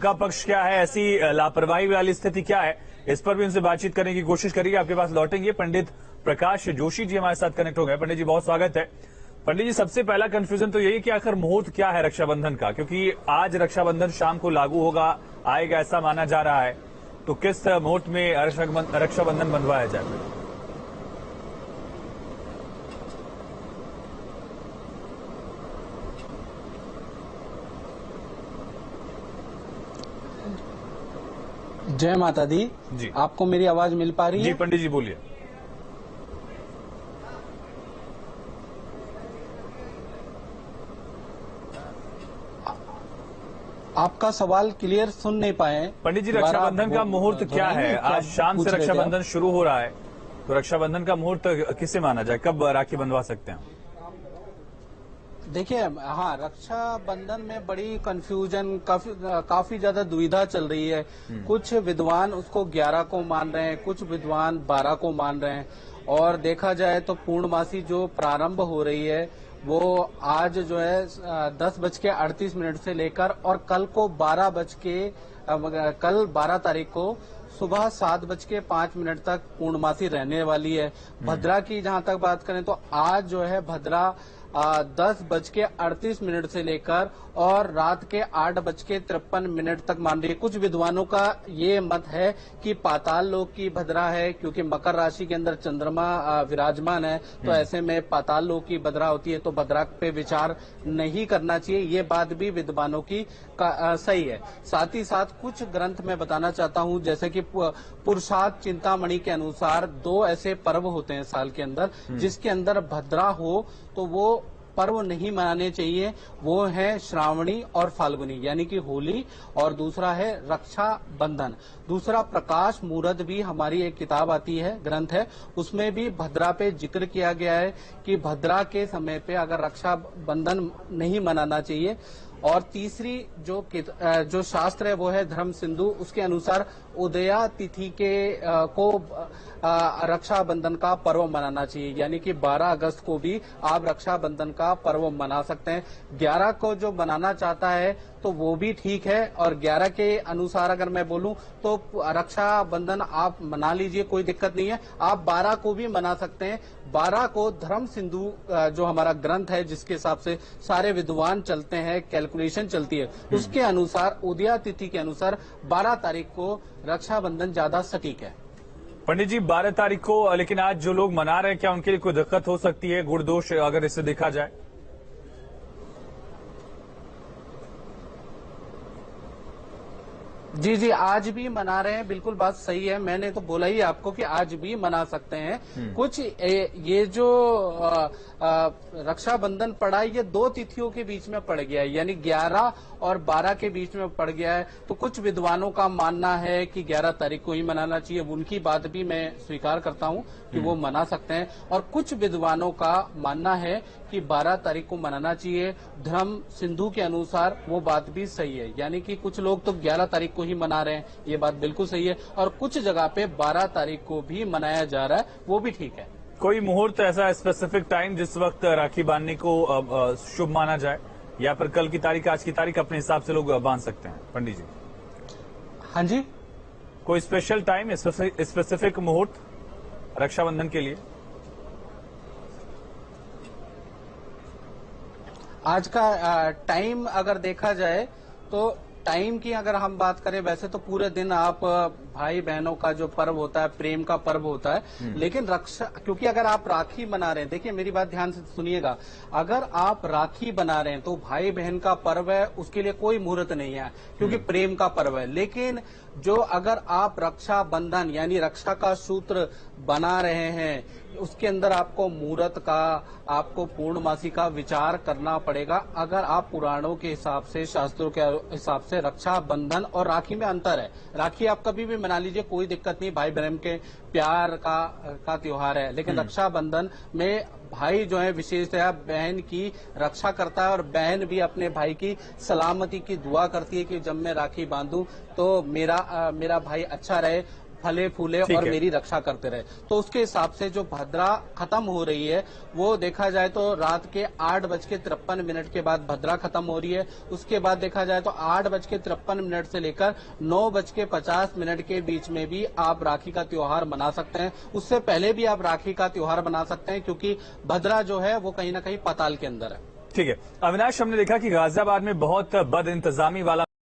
आपका पक्ष क्या है, ऐसी लापरवाही वाली स्थिति क्या है, इस पर भी उनसे बातचीत करने की कोशिश करिए। आपके पास लौटेंगे पंडित प्रकाश जोशी जी हमारे साथ कनेक्ट हो गए। पंडित जी बहुत स्वागत है। पंडित जी, सबसे पहला कंफ्यूजन तो यही कि आखिर मुहूर्त क्या है रक्षाबंधन का, क्योंकि आज रक्षाबंधन शाम को लागू होगा, आएगा ऐसा माना जा रहा है, तो किस मुहूर्त में रक्षाबंधन बंधवाया जाए? जय माता दी जी। आपको मेरी आवाज मिल पा रही है? जी पंडित जी बोलिए। आपका सवाल क्लियर सुन नहीं पाए। पंडित जी, रक्षाबंधन का मुहूर्त क्या है? आज शाम से रक्षाबंधन शुरू हो रहा है, तो रक्षाबंधन का मुहूर्त किसे माना जाए, कब राखी बंधवा सकते हैं? देखिए, हाँ, रक्षाबंधन में बड़ी कंफ्यूजन, काफी ज्यादा दुविधा चल रही है। कुछ विद्वान उसको 11 को मान रहे हैं, कुछ विद्वान 12 को मान रहे हैं। और देखा जाए तो पूर्णमासी जो प्रारंभ हो रही है वो आज जो है 10:38 से लेकर और कल 12 तारीख को सुबह 7:05 तक पूर्णमासी रहने वाली है। भद्रा की जहां तक बात करें तो आज जो है भद्रा 10:38 से लेकर और रात के 8:53 तक मान रही है। कुछ विद्वानों का ये मत है कि पाताल लोक की भद्रा है, क्योंकि मकर राशि के अंदर चंद्रमा विराजमान है, तो ऐसे में पाताल लोक की भद्रा होती है, तो भद्रा पे विचार नहीं करना चाहिए। ये बात भी विद्वानों की सही है। साथ ही साथ कुछ ग्रंथ में बताना चाहता हूँ, जैसे कि पुरुषार्थ चिंतामणि के अनुसार 2 ऐसे पर्व होते हैं साल के अंदर, जिसके अंदर भद्रा हो तो वो पर्व नहीं मनाने चाहिए। वो है श्रावणी और फाल्गुनी, यानी कि होली, और दूसरा है रक्षा बंधन। दूसरा प्रकाश मुहूर्त भी हमारी एक किताब आती है, ग्रंथ है, उसमें भी भद्रा पे जिक्र किया गया है कि भद्रा के समय पे अगर रक्षा बंधन नहीं मनाना चाहिए। और तीसरी जो शास्त्र है वो है धर्म सिंधु, उसके अनुसार उदया तिथि को रक्षाबंधन का पर्व मनाना चाहिए, यानी कि 12 अगस्त को भी आप रक्षाबंधन का पर्व मना सकते हैं। 11 को जो मनाना चाहता है तो वो भी ठीक है, और 11 के अनुसार अगर मैं बोलूं तो रक्षाबंधन आप मना लीजिए, कोई दिक्कत नहीं है। आप 12 को भी मना सकते हैं। 12 को धर्म सिंधु जो हमारा ग्रंथ है, जिसके हिसाब से सारे विद्वान चलते हैं, कैलकुलेशन चलती है, उसके अनुसार उदया तिथि के अनुसार 12 तारीख को रक्षाबंधन ज्यादा सटीक है। पंडित जी 12 तारीख को, लेकिन आज जो लोग मना रहे हैं, क्या उनके लिए कोई दिक्कत हो सकती है, गुण दोष अगर इसे देखा जाए? जी जी, आज भी मना रहे हैं, बिल्कुल बात सही है। मैंने तो बोला ही आपको कि आज भी मना सकते हैं। कुछ ये जो रक्षाबंधन पड़ा है, ये 2 तिथियों के बीच में पड़ गया है, यानी 11 और 12 के बीच में पड़ गया है। तो कुछ विद्वानों का मानना है कि 11 तारीख को ही मनाना चाहिए। उनकी बात भी मैं स्वीकार करता हूं कि वो मना सकते हैं। और कुछ विद्वानों का मानना है कि 12 तारीख को मनाना चाहिए। धर्म सिंधु के अनुसार वो बात भी सही है, यानी कि कुछ लोग तो 11 तारीख को ही मना रहे हैं, ये बात बिल्कुल सही है। और कुछ जगह पे 12 तारीख को भी मनाया जा रहा है, वो भी ठीक है। कोई मुहूर्त ऐसा स्पेसिफिक टाइम जिस वक्त राखी बांधने को शुभ माना जाए, या फिर कल की तारीख आज की तारीख अपने हिसाब से लोग बांध सकते हैं? पंडित जी हाँ जी, कोई स्पेशल टाइम, स्पेसिफिक मुहूर्त रक्षाबंधन के लिए? आज का टाइम अगर देखा जाए तो टाइम की अगर हम बात करें, वैसे तो पूरे दिन आप भाई बहनों का जो पर्व होता है, प्रेम का पर्व होता है, लेकिन रक्षा, क्योंकि अगर आप राखी बना रहे हैं, देखिए मेरी बात ध्यान से सुनिएगा, अगर आप राखी बना रहे हैं तो भाई बहन का पर्व है, उसके लिए कोई मुहूर्त नहीं है, क्योंकि प्रेम का पर्व है। लेकिन जो अगर आप रक्षा बंधन यानी रक्षा का सूत्र बना रहे हैं, उसके अंदर आपको मुहूर्त का, आपको पूर्णमासी का विचार करना पड़ेगा। अगर आप पुराणों के हिसाब से, शास्त्रों के हिसाब से रक्षा बंधन और राखी में अंतर है। राखी आप कभी भी मना लीजिए, कोई दिक्कत नहीं, भाई बहन के प्यार का त्योहार है। लेकिन रक्षा बंधन में भाई जो है विशेषतया बहन की रक्षा करता है, और बहन भी अपने भाई की सलामती की दुआ करती है कि जब मैं राखी बांधूं तो मेरा भाई अच्छा रहे। फले फूले ठीक और है। मेरी रक्षा करते रहे। तो उसके हिसाब से जो भद्रा खत्म हो रही है वो देखा जाए तो रात के 8:53 के बाद भद्रा खत्म हो रही है। उसके बाद देखा जाए तो 8:53 से लेकर 9:50 के बीच में भी आप राखी का त्योहार मना सकते हैं। उससे पहले भी आप राखी का त्योहार मना सकते हैं, क्योंकि भद्रा जो है वो कहीं ना कहीं पाताल के अंदर है। ठीक है अविनाश, हमने देखा कि गाजियाबाद में बहुत बद इंतजामी वाला